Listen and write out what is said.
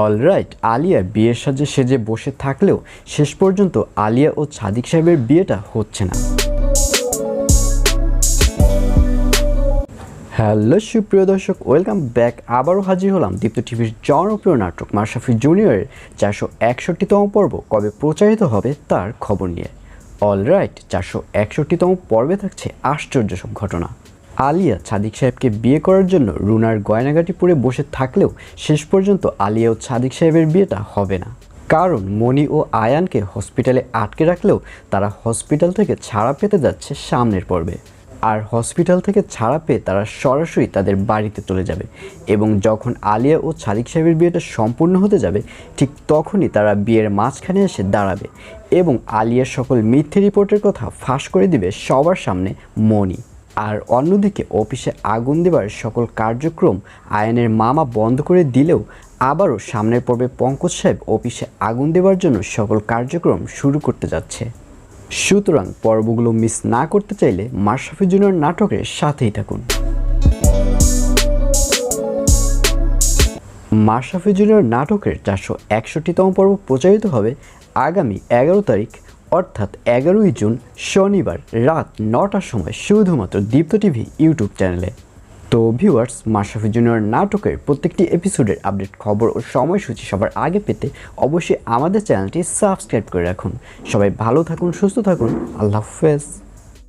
Alright, Alia বিয়ের সাজে সেজে বসে থাকলেও শেষ পর্যন্ত আলিয়া ও সাদিক সাহেবের বিয়েটা হচ্ছে না। হ্যালো সুপ্রিয় দর্শক, ওয়েলকাম ব্যাক। আবারও হাজির হলাম দীপ্ত টিভির জনপ্রিয় নাটক মাশরাফি জুনিয়রের 461তম পর্ব কবে প্রচারিত হবে তার খবর নিয়ে। অলরাইট, 461তম পর্বে থাকছে আশ্চর্য সব ঘটনা। আলিয়া সাদিক সাহেবকে বিয়ে করার জন্য রুনার গয়নাগাটি পরে বসে থাকলেও শেষ পর্যন্ত আলিয়া ও সাদিক সাহেবের বিয়েটা হবে না, কারণ মনি ও আয়ানকে হসপিটালে আটকে রাখলেও তারা হসপিটাল থেকে ছাড়া পেতে যাচ্ছে সামনের পর্বে। আর হসপিটাল থেকে ছাড়া পেয়ে তারা সরাসরি তাদের বাড়িতে চলে যাবে এবং যখন আলিয়া ও সাদিক সাহেবের বিয়েটা সম্পূর্ণ হতে যাবে ঠিক তখনই তারা বিয়ের মাঝখানে এসে দাঁড়াবে এবং আলিয়ার সকল মিথ্যে রিপোর্টের কথা ফাঁস করে দিবে সবার সামনে মনি। আর অন্যদিকে অফিসে আগুন দেবার সকল কার্যক্রম আয়ানের মামা বন্ধ করে দিলেও আবারও সামনের পর্বে পঙ্কজ সাহেব অফিসে আগুন দেবার জন্য সকল কার্যক্রম শুরু করতে যাচ্ছে। সুতরাং পর্বগুলো মিস না করতে চাইলে মাশরাফি জুনিয়র নাটকের সাথেই থাকুন। মাশরাফি জুনিয়র নাটকের 461তম পর্ব প্রচারিত হবে আগামী 11 তারিখ অর্থাৎ 11ই জুন শনিবার রাত 9টার সময় শুধুমাত্র দীপ্ত টিভি ইউটিউব চ্যানেলে। তো ভিউয়ার্স, মাশরাফি জুনিয়র নাটকের প্রত্যেকটি এপিসোডের আপডেট খবর ও সময়সূচি সবার আগে পেতে অবশ্যই আমাদের চ্যানেলটি সাবস্ক্রাইব করে রাখুন। সবাই ভালো থাকুন, সুস্থ থাকুন, আল্লাহ হাফেজ।